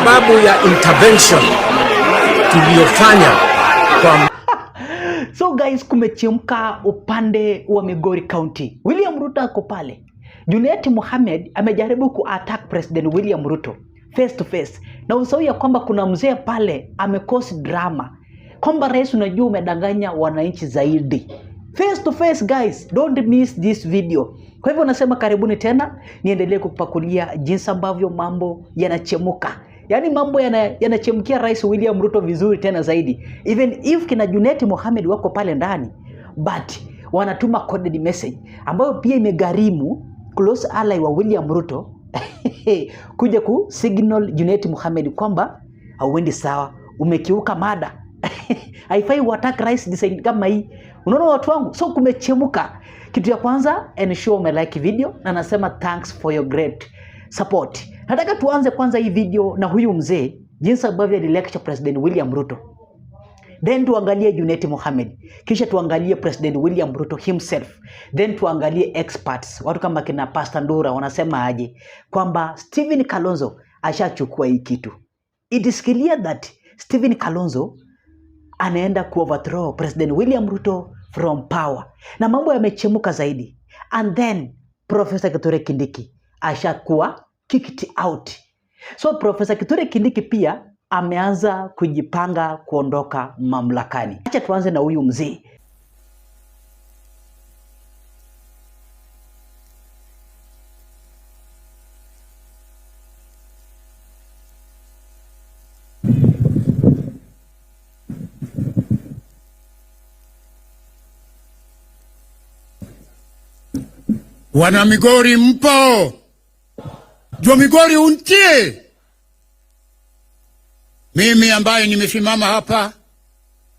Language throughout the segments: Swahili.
sababu ya intervention tuliyofanya kwa So guys, kumechemka upande wa Migori County. William Ruto ako pale. Junet Mohamed amejaribu ku-attack President William Ruto face to face. Na usahau ya kwamba kuna mzee pale amekosi drama. Kwamba rais, unajua umedanganya wananchi zaidi. Face to face guys, don't miss this video. Kwa hivyo nasema karibuni tena, niendelee kukupakulia jinsi ambavyo mambo yanachemuka. Yani mambo yanachemkia rais William Ruto vizuri tena zaidi. Even if kina Junet Mohamed wako pale ndani, but wanatuma coded message ambayo pia imegharimu close ally wa William Ruto kuja ku signal Junet Mohamed kwamba hauendi sawa, umekiuka mada. Haifai uattack rais design kama hii. Unaona watu wangu? So kumechemuka. Kitu ya kwanza, ensure umelike video na nasema thanks for your great support. Nataka tuanze kwanza hii video na huyu mzee, jinsi ambavyo alilecture President William Ruto. Then tuangalie Junet Mohamed. Kisha tuangalie President William Ruto himself. Then tuangalie experts. Watu kama kina Pastor Ndura wanasema aje kwamba Stephen Kalonzo ashachukua hii kitu. It is clear that Stephen Kalonzo anaenda ku overthrow President William Ruto from power. Na mambo yamechemuka zaidi. And then Professor Kithure Kindiki ashakuwa kicked out. So Professor Kithure Kindiki pia ameanza kujipanga kuondoka mamlakani. Acha tuanze na huyu mzee. Wana Migori mpo? Jo Migori untie? Mimi ambaye nimesimama hapa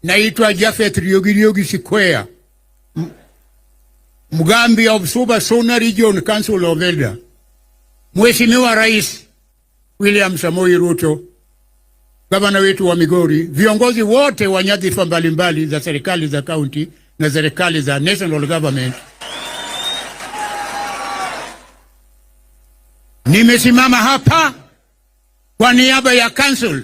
naitwa Japhet Riogi Sikwea, Mugambi of Suba Sona Region Council of Elder. Mheshimiwa Rais William Samoei Ruto, gavana wetu wa Migori, viongozi wote wa nyadhifa mbalimbali za serikali za county na serikali za national government, nimesimama hapa kwa niaba ya council.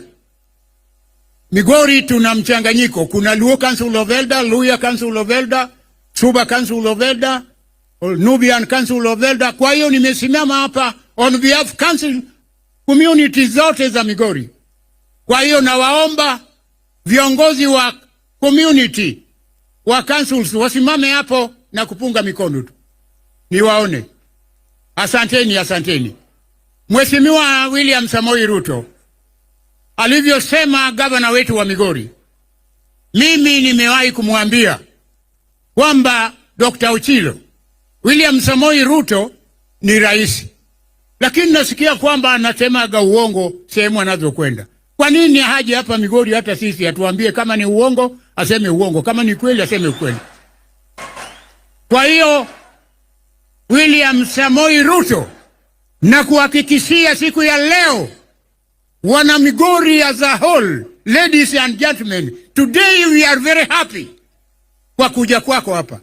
Migori tuna mchanganyiko, kuna Luo Council of Elder, Luya Council of Elder, Suba Council of Elder, Nubian Council of Elder. Kwa hiyo nimesimama hapa on behalf council community zote za Migori. Kwa hiyo nawaomba viongozi wa community wa councils wasimame hapo na kupunga mikono tu niwaone. Asanteni, asanteni. Mheshimiwa William Samoei Ruto alivyosema gavana wetu wa Migori, mimi nimewahi kumwambia kwamba Dr. Ochilo, William Samoei Ruto ni rais, lakini nasikia kwamba anasemaga uongo sehemu anazokwenda. Kwa nini haje hapa Migori hata sisi atuambie kama ni uongo aseme uongo, kama ni kweli aseme ukweli? Kwa hiyo William Samoei Ruto, na kuhakikishia siku ya leo, wana Migori as a whole, ladies and gentlemen, today we are very happy kwa kuja kwako hapa.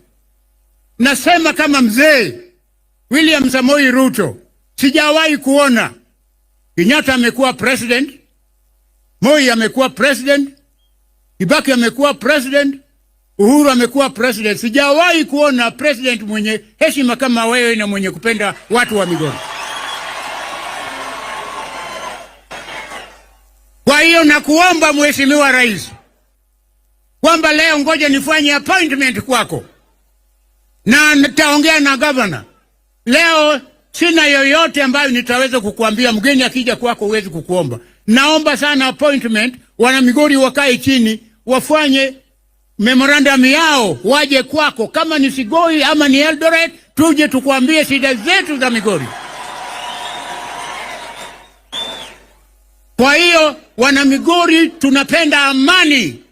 Nasema kama mzee William Samoei Ruto, sijawahi kuona Kenyatta amekuwa president, Moi amekuwa president, Kibaki amekuwa president, Uhuru amekuwa president. Sijawahi kuona president mwenye heshima kama wewe na mwenye kupenda watu wa Migori. Kwa hiyo nakuomba Mheshimiwa Rais kwamba leo ngoja nifanye appointment kwako na nitaongea na governor. Leo sina yoyote ambayo nitaweza kukuambia, mgeni akija kwako huwezi kukuomba. Naomba sana appointment, wana Migori wakae chini wafanye memorandum yao, waje kwako, kama ni Sigoi ama ni Eldoret, tuje tukuambie shida zetu za Migori. Kwa hiyo wana Migori tunapenda amani.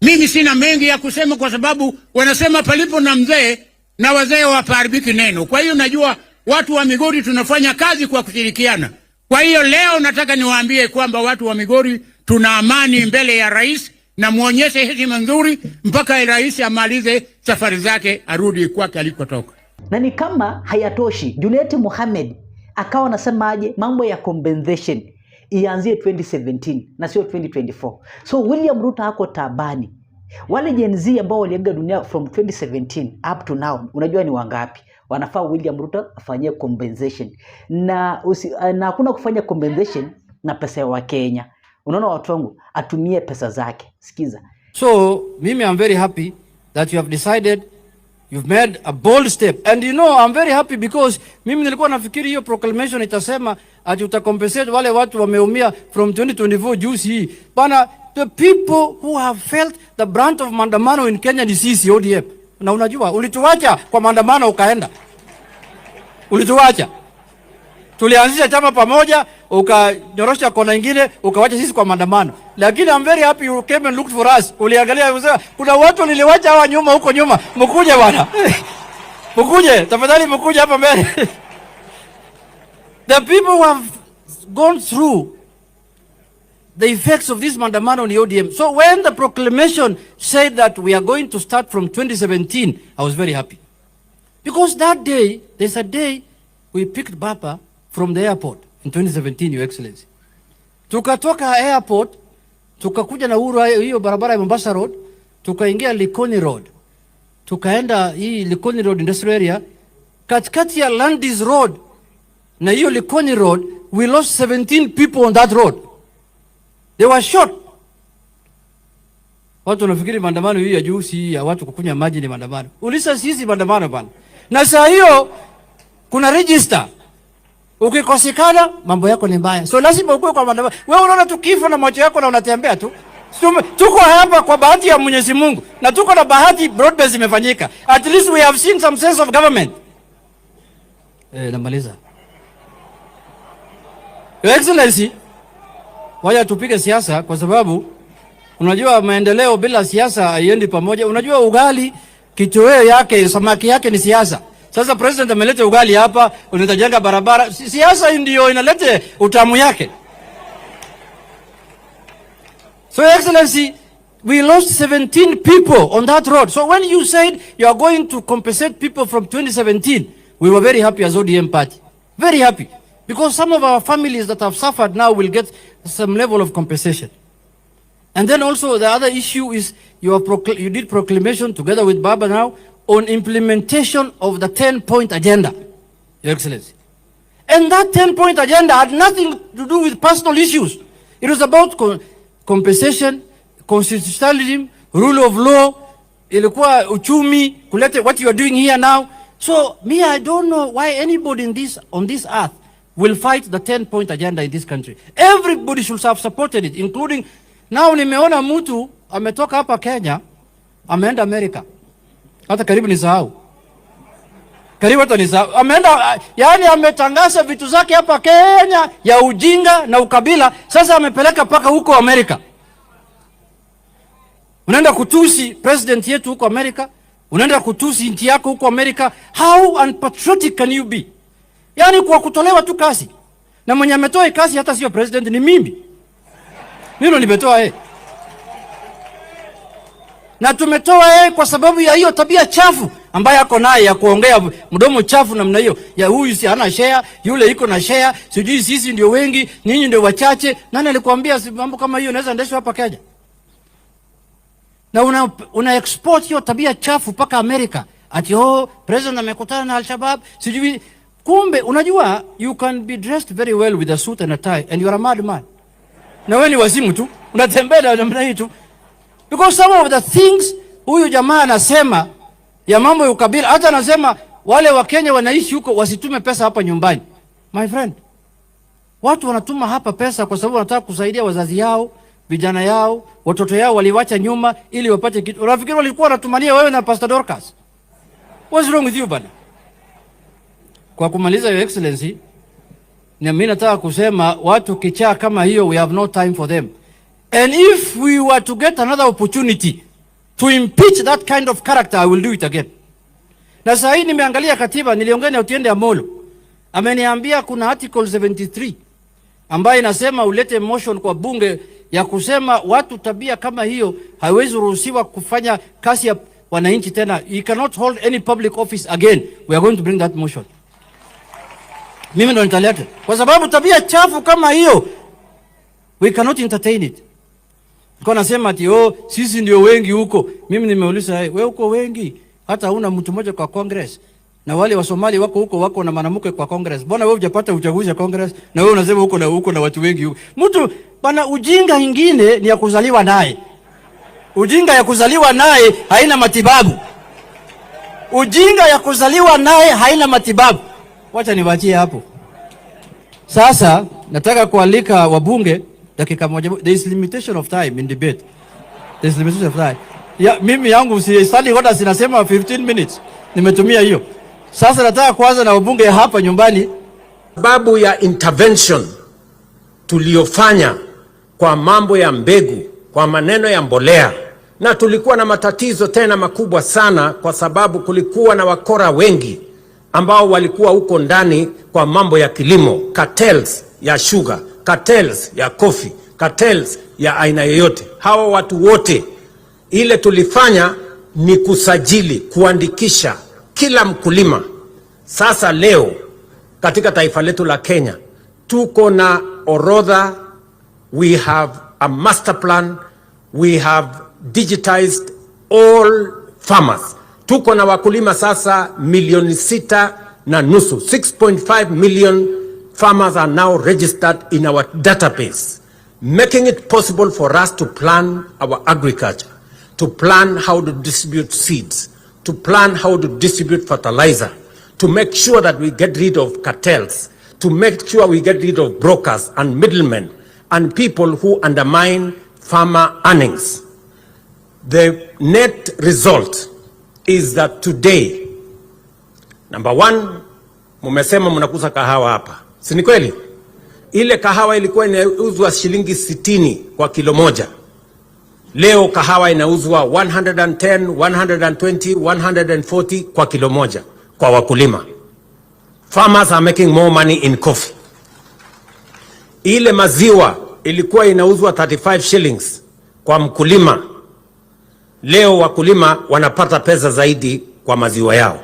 Mimi sina mengi ya kusema kwa sababu wanasema palipo na mzee na wazee wapaharibiki neno. Kwa hiyo najua watu wa Migori tunafanya kazi kwa kushirikiana. Kwa hiyo leo nataka niwaambie kwamba watu wa Migori tuna amani mbele ya rais, na muonyeshe heshima nzuri mpaka rais amalize safari zake arudi kwake alikotoka. Na ni kama hayatoshi, Junet Mohamed akawa anasema aje mambo ya compensation. ianzie 2017 na sio 2024. So William Ruto hako tabani. Wale Gen Z ambao waliaga dunia from 2017 up to now, unajua ni wangapi? Wanafaa William Ruto afanyie compensation. Na hakuna kufanya compensation na pesa ya Wakenya. Unaona watu wangu, atumie pesa zake. Sikiza. So, mimi, I'm very happy that you have decided, you've made a bold step. And you know, I'm very happy because mimi nilikuwa nafikiri hiyo proclamation itasema ati utakompensate wale watu wameumia from 2024 juice hii. Bana, the people who have felt the brunt of maandamano in Kenya ni sisi ODM. Na unajua, ulituacha kwa maandamano ukaenda. Ulituacha. Tulianzisha chama pamoja, ukanyorosha kona ingine, ukawacha sisi kwa maandamano. Lakini I'm very happy you came and looked for us. Uliangalia usema kuna watu niliwacha hawa nyuma huko nyuma. Mkuje bwana. Mkuje, tafadhali mkuje hapa mbele. The people who have gone through the effects of this maandamano on the ODM. So when the proclamation said that we are going to start from 2017, I was very happy. Because that day, there's a day we picked Baba from the airport in 2017, Your Excellency. Tukatoka airport, tukakuja na Uhuru hiyo barabara ya Mombasa Road, tukaingia Likoni Road. Tukaenda hii Likoni Road industrial area, katikati ya Landis Road na hiyo Likoni Road, we lost 17 people on that road. They were shot. Watu wanafikiri maandamano hii ya juzi ya watu kukunya maji ni maandamano. Ulisa sisi maandamano bana. Na saa hiyo kuna register. Ukikosekana mambo yako ni mbaya. So lazima ukue kwa maandamano. Wewe unaona tu kifo na macho yako na unatembea tu. Tuko hapa kwa bahati ya Mwenyezi Mungu na tuko na bahati broad-based imefanyika. At least we have seen some sense of government. Namaliza. Your Excellency, wacha tupige siasa kwa sababu unajua maendeleo bila siasa haiendi pamoja. Unajua ugali kitoweo yake samaki yake ni siasa. Sasa president ameleta ugali hapa, unatajenga barabara. Siasa ndio inaleta utamu yake. So Excellency, we lost 17 people on that road. So when you said you are going to compensate people from 2017, we were very happy as ODM party. Very happy. Because some of our families that have suffered now will get some level of compensation. And then also the other issue is you did proclamation together with Baba now on implementation of the 10-point agenda, Your Excellency. And that 10-point agenda had nothing to do with personal issues. It was about compensation, constitutionalism, rule of law, ilikuwa uchumi, kulete what you are doing here now. So me, I don't know why anybody on this earth will fight the 10-point agenda in this country. Everybody should have supported it, including now nimeona mtu ametoka hapa Kenya, ameenda Amerika. Hata karibu nisahau. Karibu hata nisahau. Ameenda, yani ametangaza vitu zake hapa Kenya ya ujinga na ukabila, sasa amepeleka paka huko Amerika. Unaenda kutusi president yetu huko Amerika, unaenda kutusi nchi yako huko Amerika. How unpatriotic can you be? Yani kwa kutolewa tu kazi. Na mwenye ametoa kazi hata sio president ni mimi. Mimi nimetoa na tumetoa kwa sababu ya hiyo tabia chafu ambayo yako naye ya kuongea mdomo chafu namna hiyo. Ya huyu si hana share, yule iko na share, sijui sisi ndio wengi, ninyi ndio wachache. Nani alikwambia mambo kama hiyo inaweza endeshwa hapa Kenya? Na una export hiyo tabia chafu paka Amerika. Ati president amekutana na Al-Shabaab, sijui. Kumbe unajua you can be dressed very well with a suit and a tie and you are a madman. Na wewe ni wazimu tu, unatembea na namna hii tu. Because some of the things huyu jamaa anasema ya mambo ya ukabila, hata anasema wale wa Kenya wanaishi huko wasitume pesa hapa nyumbani. My friend, watu wanatuma hapa pesa kwa sababu wanataka kusaidia wazazi yao, vijana yao, watoto yao waliwacha nyuma ili wapate kitu. Unafikiri walikuwa wanatumania wewe na Pastor Dorcas? What's wrong with you bana? Kwa kumaliza, Your Excellency, na mimi nataka kusema watu kichaa kama hiyo, we have no time for them. And if we were to get another opportunity to impeach that kind of character, I will do it again. Na sasa hii nimeangalia katiba, niliongea na Otiende Amolo. Ameniambia kuna article 73 ambayo inasema ulete motion kwa bunge ya kusema watu tabia kama hiyo haiwezi ruhusiwa kufanya kazi ya wananchi tena. You cannot hold any public office again. We are going to bring that motion. Mimi ndo nitaleta. Kwa sababu tabia chafu kama hiyo We cannot entertain it. Kwa nasema ati sisi ndio wengi huko. Mimi nimeuliza wewe uko wengi hata huna mtu mmoja kwa Congress. Na wale wa Somali wako huko wako na mwanamke kwa Congress. Mbona wewe hujapata uchaguzi wa Congress na wewe unasema huko na watu wengi huko. Mtu bana, ujinga ingine ni ya kuzaliwa naye. Ujinga ya kuzaliwa naye haina matibabu. Ujinga ya kuzaliwa naye haina matibabu. Wacha niwaachie hapo. Sasa nataka kualika wabunge dakika moja. There is limitation of time in debate. There is limitation of time. Ya mimi yangu sali hoda sinasema 15 minutes. Nimetumia hiyo. Sasa nataka kuanza na wabunge hapa nyumbani. Sababu ya intervention tuliofanya kwa mambo ya mbegu, kwa maneno ya mbolea, na tulikuwa na matatizo tena makubwa sana kwa sababu kulikuwa na wakora wengi ambao walikuwa huko ndani kwa mambo ya kilimo, cartels ya sugar, cartels ya coffee, cartels ya aina yoyote. Hawa watu wote, ile tulifanya ni kusajili, kuandikisha kila mkulima. Sasa leo katika taifa letu la Kenya tuko na orodha, we have a master plan, we have digitized all farmers. Tuko na wakulima sasa 6.5 million. 6.5 million farmers are now registered in our database, making it possible for us to plan our agriculture, to plan how to distribute seeds, to plan how to distribute fertilizer, to make sure that we get rid of cartels, to make sure we get rid of brokers and middlemen and people who undermine farmer earnings. The net result is that today, number one, mumesema mnakuza kahawa hapa. Si ni kweli? Ile kahawa ilikuwa inauzwa shilingi 60 kwa kilo moja. Leo kahawa inauzwa 110, 120, 140 kwa kilo moja kwa wakulima. Farmers are making more money in coffee. Ile maziwa ilikuwa inauzwa 35 shillings kwa mkulima. Leo wakulima wanapata pesa zaidi kwa maziwa yao.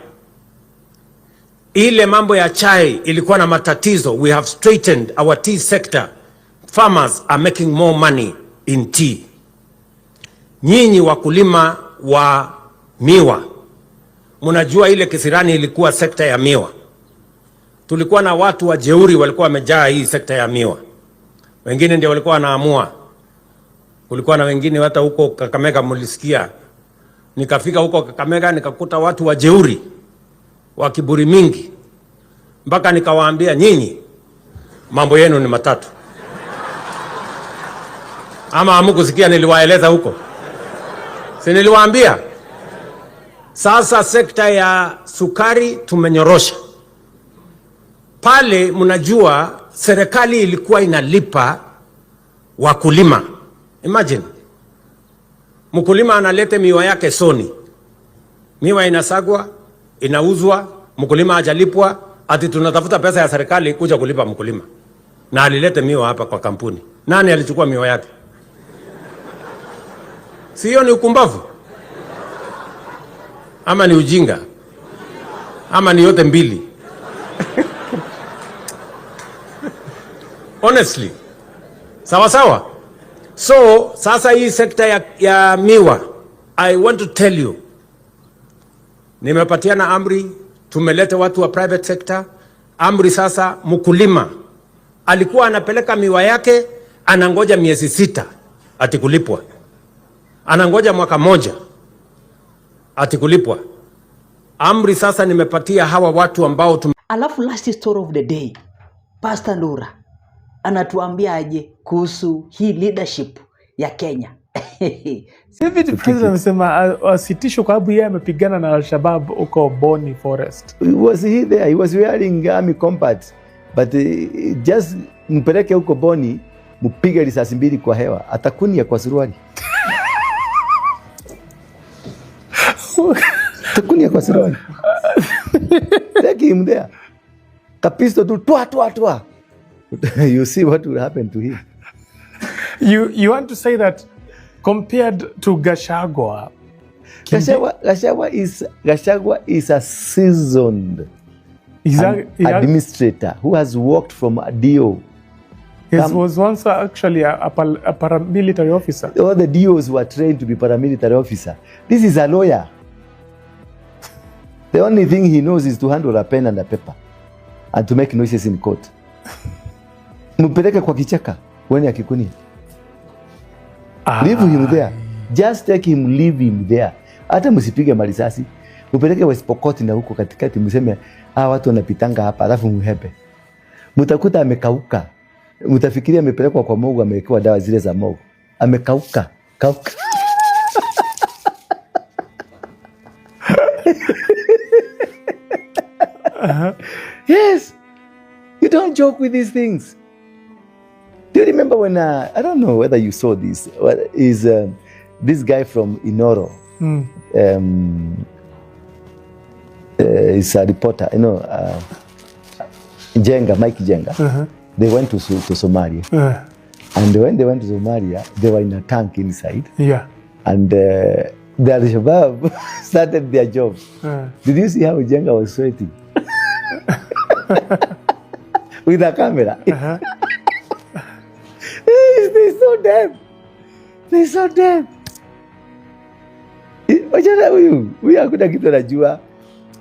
Ile mambo ya chai ilikuwa na matatizo. We have straightened our tea sector. Farmers are making more money in tea. Nyinyi wakulima wa miwa, mnajua ile Kisirani ilikuwa sekta ya miwa. Tulikuwa na watu wa jeuri walikuwa wamejaa hii sekta ya miwa. Wengine ndio walikuwa wanaamua. Kulikuwa na wengine hata huko Kakamega mlisikia. Nikafika huko Kakamega nikakuta watu wa jeuri, wa kiburi mingi. Mpaka nikawaambia, nyinyi mambo yenu ni matatu. Ama hamkusikia niliwaeleza huko? Si niliwaambia? Sasa sekta ya sukari tumenyorosha. Pale mnajua serikali ilikuwa inalipa wakulima. Imagine. Mkulima analete miwa yake soni. Miwa inasagwa, inauzwa, mkulima hajalipwa, ati tunatafuta pesa ya serikali kuja kulipa mkulima. Na alilete miwa hapa kwa kampuni. Nani alichukua miwa yake? Sio ni ukumbavu? Ama ni ujinga? Ama ni yote mbili? Honestly. Sawa sawa? So, sasa hii sekta ya miwa, I want to tell you, nimepatiana amri, tumeleta watu wa private sector, amri sasa mkulima. Alikuwa anapeleka miwa yake, anangoja miezi 6, atikulipwa. Anangoja mwaka moja, atikulipwa. Amri sasa nimepatia hawa watu ambao Alafu last story of the day, Pastor Ndura anatuambia aje kuhusu hii leadership ya Kenya. David President amesema asitishwe kwa sababu yeye amepigana na Al-Shabaab huko Boni Forest. Was he there? He was wearing army combat. But just mpeleke huko Boni, mpige risasi 2 kwa hewa, atakunia kwa suruali. Atakunia kwa suruali. Take him there. Kapisto tu twa. You see what will happen to him. You want to say that compared to Gachagua, Gachagua is a seasoned administrator who has worked from a DO He was once actually a paramilitary officer. All the DOs were trained to be paramilitary officer. This is a lawyer. The only thing he knows is to handle a pen and a paper and to make noises in court. Mpeleke kwa kichaka, wene akikuni. Leave him there. Just take him, leave him there. Hata msipige marisasi. Mpeleke West Pokot na huko katikati mseme watu wanapitanga hapa alafu mhepe. Mtakuta amekauka. Mtafikiria amepelekwa kwa mogo, amewekewa dawa zile za mogo. Amekauka. Kauka. Yes. You don't joke with these things. Do you remember when, I don't know whether you saw this, is this guy from Inoro, is a reporter, you know, Mike Jenga. They went to Somalia. And when they went to Somalia, they were in a tank inside. Yeah. And the Al-Shabaab started their job. Did you see how Jenga was sweating? With a camera. They're so damn. They're so damn. Wachana huyu hakuna kitu anajua.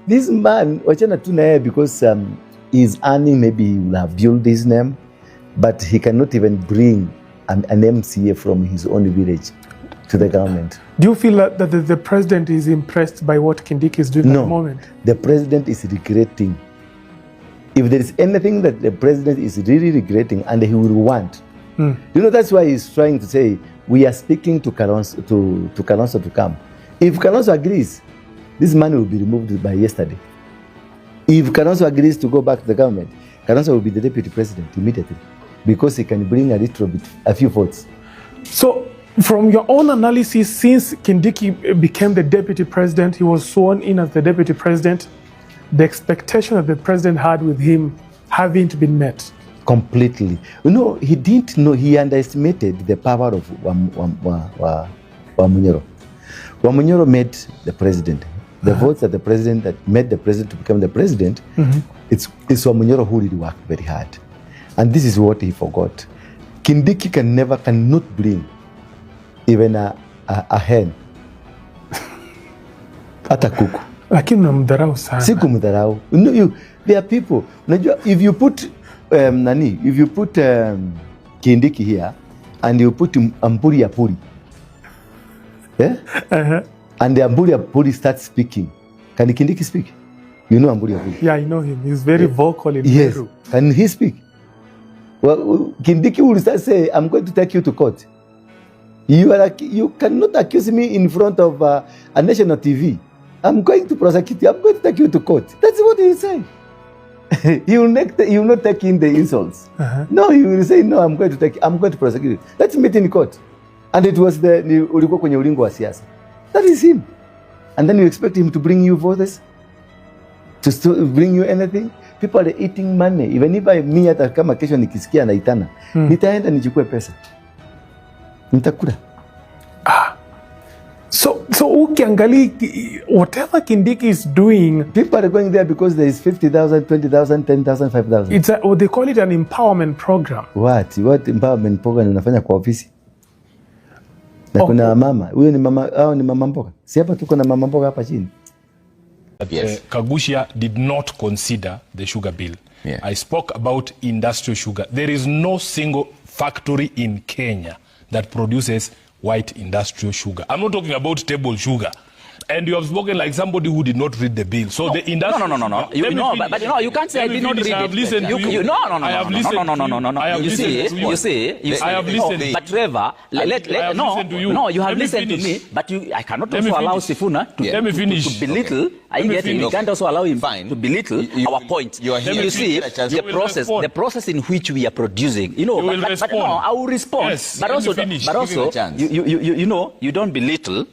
This man, wachana tu na yeye because he's earning, maybe he will have built his name, but he cannot even bring an MCA from his own village to the government. Do you feel that the president is impressed by what Kindiki is doing at the moment? The president is regretting. If there is anything that the president is really regretting and he will want, you know, that's why he's trying to say, we are speaking to Kalonzo to come. If Kalonzo agrees, this man will be removed by yesterday. If Kalonzo agrees to go back to the government, Kalonzo will be the deputy president immediately because he can bring a few votes. So, from your own analysis, since Kindiki became the deputy president, he was sworn in as the deputy president, the expectation that the president had with him haven't been met. Completely. You know, he didn't know, he underestimated the power of Wamunyoro. Wamunyoro made the president. The votes that the president, that made the president to become the president, it's Wamunyoro who did work very hard. And this is what he forgot. Kindiki cannot bring even a hen. Hata kuku. Lakini unamdharau sana. Siku mdharau. There are people. If you put Kindiki here and you put Amburi Apuri, and the Amburi Apuri starts speaking, can Kindiki speak? You know Amburi Apuri? Yeah, I know him. He's very vocal in Meru. Can he speak? Well, Kindiki will start saying, I'm going to take you to court. You cannot accuse me in front of a national TV. I'm going to prosecute you. I'm going to take you to court. That's what he will say. He will not take in the insults. No, he will say, no, I'm going to prosecute you. Let's meet in court. And it was ulikuwa kwenye ulingo wa siasa. That is him. And then you expect him to bring you voters? To bring you anything? People are eating money. Even if me hata kama kesho nikisikia naitana, nitaenda nichukue pesa. Nitakula. So ukiangali, whatever Kindiki is doing, people are going there because there is 50,000, 20,000, 10,000, 5,000. They call it an empowerment program. What empowerment program unafanya kwa ofisi? Na kuna mama, huyo ni mama mboga. Si hapa tuko na mama mboga hapa chini. Yes. Kagushia did not consider the sugar bill. Yeah. I spoke about industrial sugar. There is no single factory in Kenya that produces white industrial sugar. I'm not talking about table sugar. And you have spoken like somebody who did not read the bill. So the industrial... No. You can't say I did not read it. I have listened to you. I have listened to you. You see. I have listened to you. But Trevor, you have listened to me, but I cannot also allow Sifuna to belittle. You can't also allow him to belittle our point. You see, the process in which we are producing, but no, I will respond. But also, you don't belittle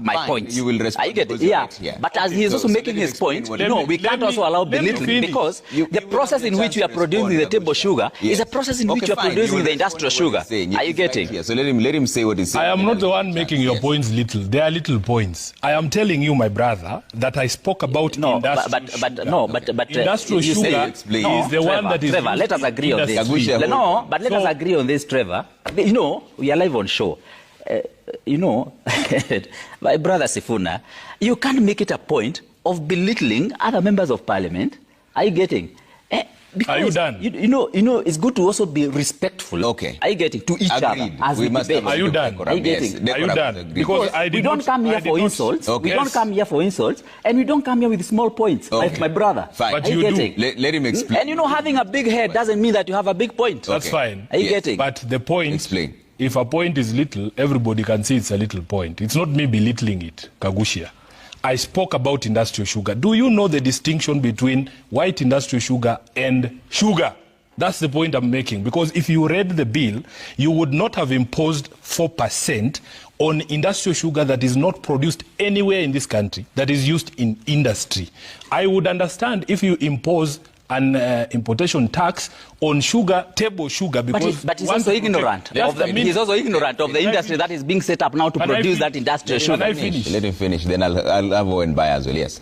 my point. You will respond. I get it. Yeah. But as he's also making his point, we can't also allow belittling, because the process in which we are producing the table sugar is a process in which we are producing the industrial sugar. Are you getting? So let him say what he's saying. I am not the one making your points little. They are little points. I am telling you, my brother, that I spoke about industrial sugar is the one that is. Trevor, let us agree on this. No, but let us agree on this, Trevor. We are live on show. My brother Sifuna, you can't make it a point of belittling other members of parliament. Are you getting? Are you done? It's good to also be respectful. Okay. Are you getting to each other as we debate? Are you done? Are you getting? Are you done? Because we don't come here for insults. We don't come here for insults, and we don't come here with small points, like my brother. Fine. But you do. Let him explain. And having a big head doesn't mean that you have a big point. That's fine. Are you getting? But the point. Explain. If a point is little, everybody can see it's a little point. It's not me belittling it, Kagushia. I spoke about industrial sugar. Do you know the distinction between white industrial sugar and sugar? That's the point I'm making. Because if you read the bill, you would not have imposed 4% on industrial sugar that is not produced anywhere in this country, that is used in industry. I would understand if you impose an importation tax on sugar, table sugar, because but he's also ignorant. He's also ignorant of the industry that is being set up now to produce that industrial sugar. Let him finish. Then I'll have one buy as well. Yes.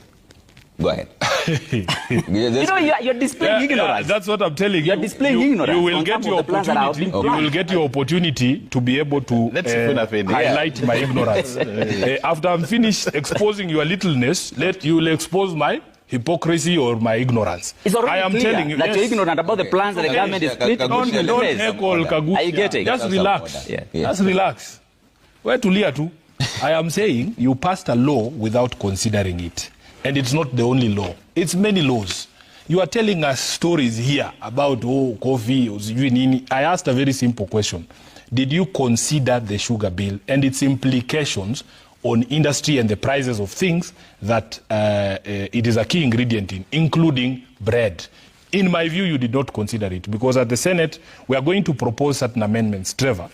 Go ahead. You're displaying ignorance. That's what I'm telling you. You're displaying ignorance. You will get your opportunity. You will get your opportunity to be able to highlight my ignorance. After I'm finished exposing your littleness, you will expose my hypocrisy or my ignorance. It's already telling you that you're ignorant about the plans that the government is splitting. Don't equal Kagushia. Are you getting? Just relax. Just relax. Where to Leah to? I am saying you passed a law without considering it. And it's not the only law. It's many laws. You are telling us stories here about coffee or nini. I asked a very simple question. Did you consider the sugar bill and its implications on industry and the prices of things that it is a key ingredient in, including bread? In my view, you did not consider it, because at the Senate, we are going to propose certain amendments, Trevor,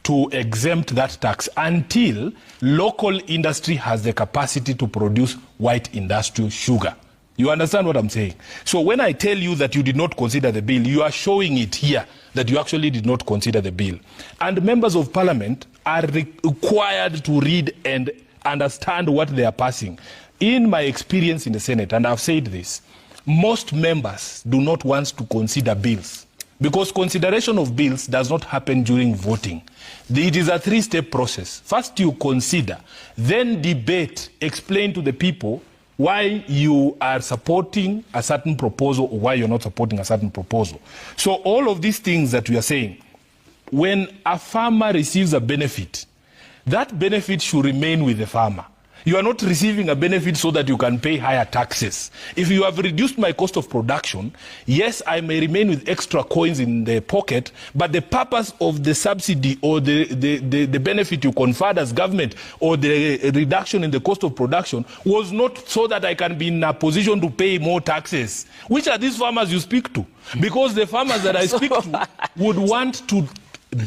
to exempt that tax until local industry has the capacity to produce white industrial sugar. You understand what I'm saying? So when I tell you that you did not consider the bill, you are showing it here that you actually did not consider the bill. And members of parliament are required to read and understand what they are passing. In my experience in the Senate, and I've said this, most members do not want to consider bills, because consideration of bills does not happen during voting. It is a three-step process. First you consider, then debate, explain to the people why you are supporting a certain proposal or why you're not supporting a certain proposal. So all of these things that we are saying, when a farmer receives a benefit, that benefit should remain with the farmer. You are not receiving a benefit so that you can pay higher taxes. If you have reduced my cost of production, yes, I may remain with extra coins in the pocket, but the purpose of the subsidy or the benefit you conferred as government or the reduction in the cost of production was not so that I can be in a position to pay more taxes. Which are these farmers you speak to? Because the farmers that I speak to would want to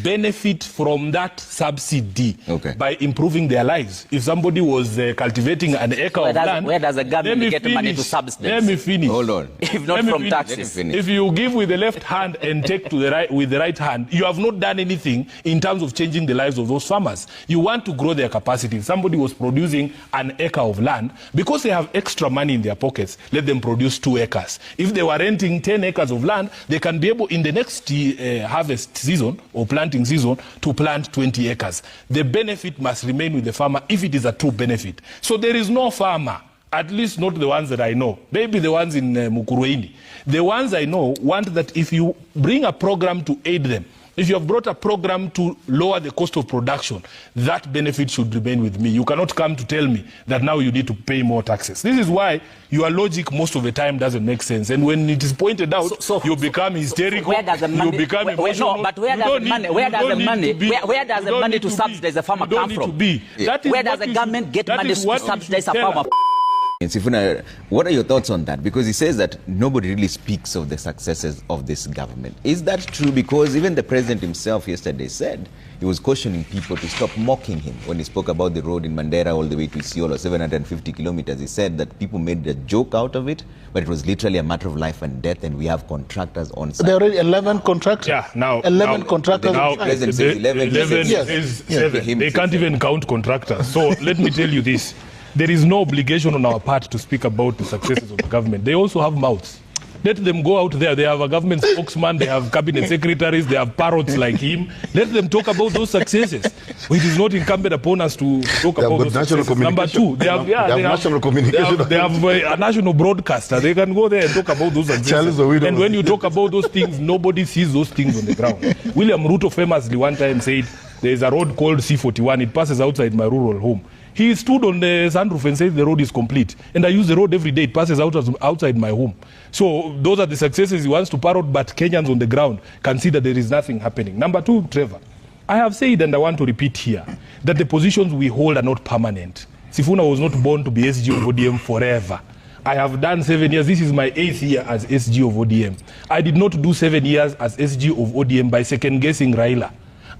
benefit from that subsidy by improving their lives. If somebody was cultivating an acre of land, where does the government get money to subsidize? Let me finish. Hold on. If not from taxes. If you give with the left hand and take to the right with the right hand, you have not done anything in terms of changing the lives of those farmers. You want to grow their capacity. If somebody was producing an acre of land, because they have extra money in their pockets, let them produce 2 acres. If they were renting 10 acres of land, they can be able in the next harvest season or planting season to plant 20 acres. The benefit must remain with the farmer if it is a true benefit. So there is no farmer, at least not the ones that I know, maybe the ones in Mukuruini. The ones I know want that if you bring a program to aid them, if you have brought a program to lower the cost of production, that benefit should remain with me. You cannot come to tell me that now you need to pay more taxes. This is why your logic most of the time doesn't make sense. And when it is pointed out, you become hysterical. Where does the money, you become emotional. No, but where does the money to subsidize a farmer come from? Where does the government get money to subsidize a farmer? And Sifuna, what are your thoughts on that? Because he says that nobody really speaks of the successes of this government. Is that true? Because even the president himself yesterday said he was cautioning people to stop mocking him when he spoke about the road in Mandera all the way to Isiolo, 750 kilometers. He said that people made a joke out of it, but it was literally a matter of life and death, and we have contractors on site. There are already 11 contractors. Yeah, now 11 contractors. Now, the president says 11 is 7. They can't even count contractors. So let me tell you this. There is no obligation on our part to speak about the successes of the government. They also have mouths. Let them go out there. They have a government spokesman, they have cabinet secretaries, they have parrots like him. Let them talk about those successes. It is not incumbent upon us to talk about those successes. Number two, they have national communication. They have a national broadcaster. They can go there and talk about those successes. And when you talk about those things, nobody sees those things on the ground. William Ruto famously one time said, there is a road called C41. It passes outside my rural home. He stood on the sunroof and said the road is complete. And I use the road every day. It passes outside my home. So those are the successes he wants to parrot, but Kenyans on the ground can see that there is nothing happening. Number two, Trevor, I have said, and I want to repeat here, that the positions we hold are not permanent. Sifuna was not born to be SG of ODM forever. I have done 7 years. This is my 8th year as SG of ODM. I did not do 7 years as SG of ODM by second-guessing Raila.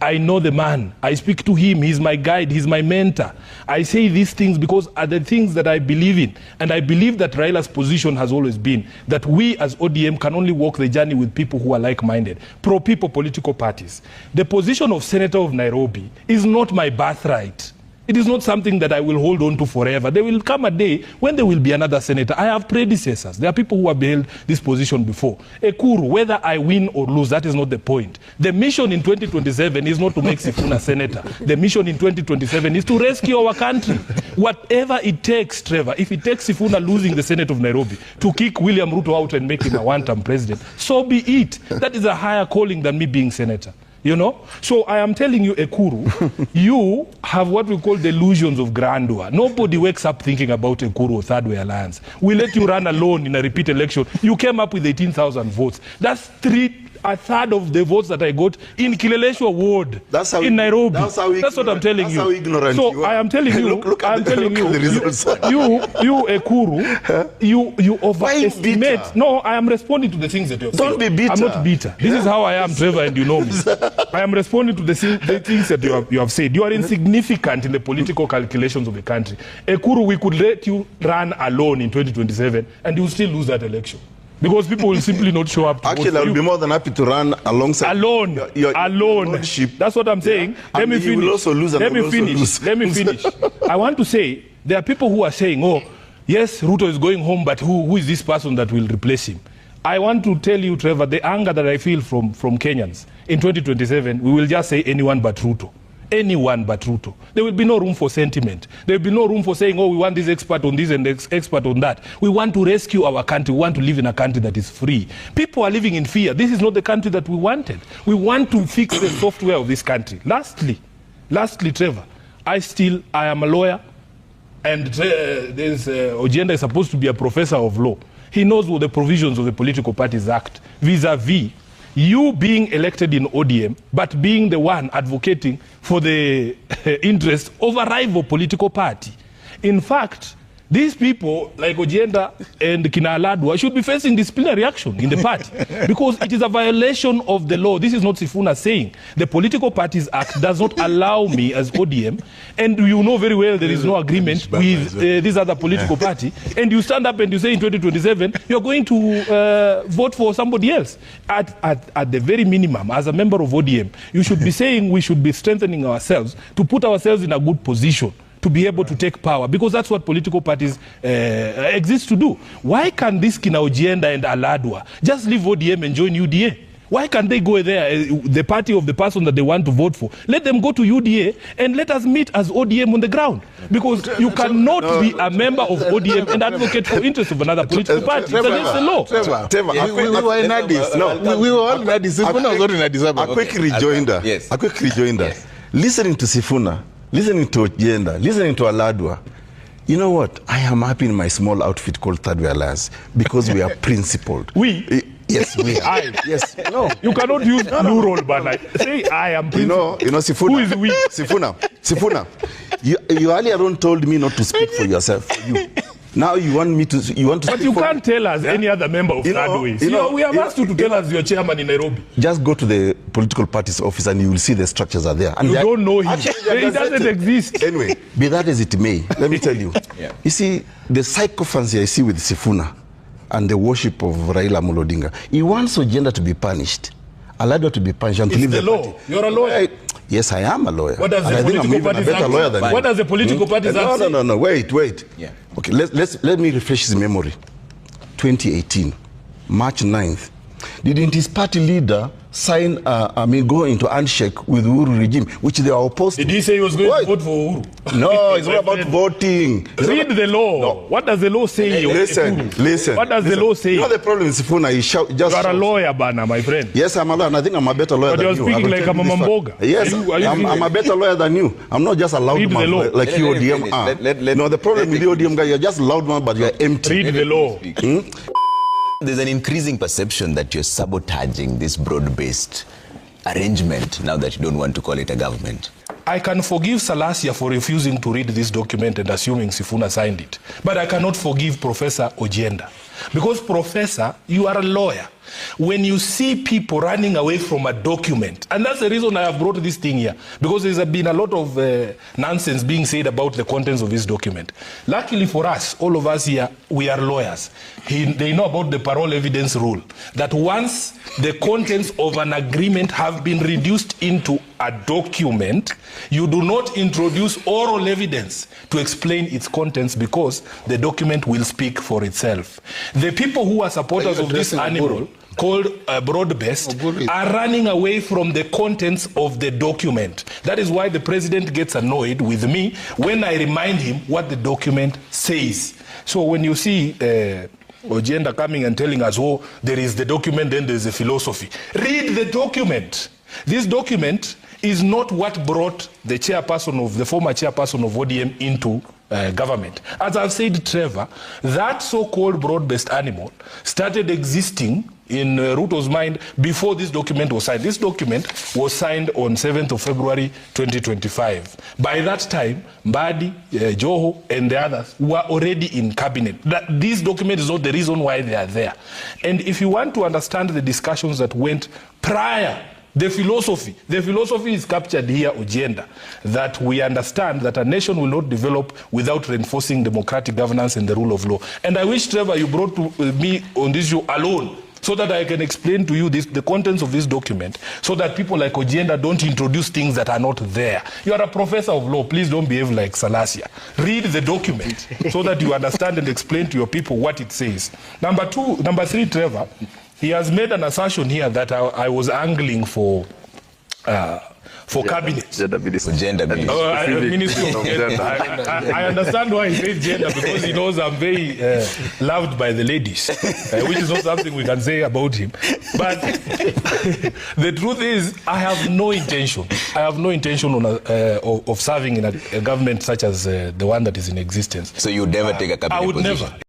I know the man. I speak to him. He's my guide. He's my mentor. I say these things because are the things that I believe in. And I believe that Raila's position has always been that we as ODM can only walk the journey with people who are like-minded, pro-people political parties. The position of Senator of Nairobi is not my birthright. It is not something that I will hold on to forever. There will come a day when there will be another senator. I have predecessors. There are people who have held this position before. Ekuru, whether I win or lose, that is not the point. The mission in 2027 is not to make Sifuna senator. The mission in 2027 is to rescue our country. Whatever it takes, Trevor, if it takes Sifuna losing the Senate of Nairobi to kick William Ruto out and make him a one-term president, so be it. That is a higher calling than me being senator. You know? So I am telling you, Ekuru, you have what we call delusions of grandeur. Nobody wakes up thinking about Ekuru or Third Way Alliance. We let you run alone in a repeat election. You came up with 18,000 votes. That's a third of the votes that I got in Kileleshwa ward in Nairobi. That's what I'm telling you. So I am telling you, I'm telling you, you Ekuru, you overestimate. No, I am responding to the things that you're saying. Don't be bitter. I'm not bitter. This is how I am, Trevor, and you know me. I am responding to the things that you have said. You are insignificant in the political calculations of the country. Ekuru, we could let you run alone in 2027 and you will still lose that election. Because people will simply not show up to Actually, I will be more than happy to run alongside alone. Alone. That's what I'm saying. Yeah. Let me finish. Let me finish. I want to say, there are people who are saying, oh, yes, Ruto is going home, but who is this person that will replace him? I want to tell you, Trevor, the anger that I feel from Kenyans, in 2027, we will just say anyone but Ruto. Anyone but Ruto. There will be no room for sentiment. There will be no room for saying, oh, we want this expert on this and this expert on that. We want to rescue our country. We want to live in a country that is free. People are living in fear. This is not the country that we wanted. We want to fix the software of this country. Lastly, Trevor, I am a lawyer, and Ojienda is supposed to be a professor of law. He knows what the provisions of the Political Parties Act vis-a-vis you being elected in ODM, but being the one advocating for the interest of a rival political party. In fact, these people, like Ojienda and Kinaladwa, should be facing disciplinary action in the party because it is a violation of the law. This is not Sifuna saying. The Political Parties Act does not allow me as ODM, and you know very well there is no agreement with this other political party, and you stand up and you say in 2027, you're going to vote for somebody else. At the very minimum, as a member of ODM, you should be saying we should be strengthening ourselves to put ourselves in a good position to be able to take power, because that's what political parties exist to do. Why can this Kina Ojienda and Aladwa just leave ODM and join UDA? Why can't they go there, the party of the person that they want to vote for? Let them go to UDA and let us meet as ODM on the ground. Because you cannot be a member of ODM and advocate for interests of another political party. It's against the law. We were in Addis. No, we were all in Addis. Sifuna was not in Addis Ababa. A quick rejoinder. Yes. A quick rejoinder. Yes. Listening to Sifuna, listening to Ojienda, listening to Aladwa, you know what? I am happy in my small outfit called Third Way Alliance because we are principled. We? Yes, we are. Yes. No. You cannot use plural, but like, say I am principled. You know, Sifuna. Who is we? Sifuna. You earlier on told me not to speak for yourself. For you. Now you want me to, But you can't tell us any other member of Snubbed. We have asked you to tell us your chairman in Nairobi. Just go to the political party's office and you will see the structures are there. And you don't know him. He doesn't exist. Anyway, be that as it may, let me tell you. You see, the psychophancy I see with Sifuna and the worship of Raila Amolo Odinga, he wants Ojenda to be punished, Alado to be punished, and to leave the law. party. You're a lawyer. Yes, I am a lawyer. What does the political party say? What does the political party say? No. Wait. Yeah. Okay, let me refresh his memory. 2018, March 9th. Didn't his party leader sign, go into handshake with Uhuru regime, which they are opposed to? Did he say he was going to vote for Uhuru? No, it's not about voting. Read the law. No. What does the law say? Listen. What does the law say? You know the problem is Sifuna, you are a lawyer, Bana, my friend. Yes, I'm a lawyer, and I think I'm a better lawyer than you. But you're speaking like a Mamamboga. Yes, I'm a better lawyer than you. I'm not just a loud man like you ODM are. No, the problem with the ODM guy, you're just a loud man, but you're empty. Read the law. There's an increasing perception that you're sabotaging this broad-based arrangement now that you don't want to call it a government. I can forgive Salasia for refusing to read this document and assuming Sifuna signed it. But I cannot forgive Professor Ojenda. Because, Professor, you are a lawyer. When you see people running away from a document, and that's the reason I have brought this thing here, because there's been a lot of nonsense being said about the contents of this document. Luckily for us, all of us here, we are lawyers. They know about the parole evidence rule, that once the contents of an agreement have been reduced into a document, you do not introduce oral evidence to explain its contents because the document will speak for itself. The people who are supporters of this animal, called broad-based, are running away from the contents of the document. That is why the president gets annoyed with me when I remind him what the document says. So when you see Ojenda coming and telling us, oh, there is the document, then there's a philosophy. Read the document. This document is not what brought the former chairperson of ODM into government. As I've said, Trevor, that so-called broad-based animal started existing in Ruto's mind before this document was signed. This document was signed on 7th of February 2025. By that time, Mbadi, Joho, and the others were already in cabinet. This document is not the reason why they are there. And if you want to understand the discussions that went prior, the philosophy is captured here, Ojenda, that we understand that a nation will not develop without reinforcing democratic governance and the rule of law. And I wish, Trevor, you brought me on this show alone, so that I can explain to you the contents of this document, so that people like Ojenda don't introduce things that are not there. You are a professor of law. Please don't behave like Salasia. Read the document so that you understand and explain to your people what it says. Number three, Trevor, he has made an assertion here that I was angling for cabinet. Gender Ministry of Gender. I understand why he says gender, because he knows I'm very loved by the ladies, which is not something we can say about him. But the truth is, I have no intention of serving in a government such as the one that is in existence. So you would never take a cabinet position? I would never.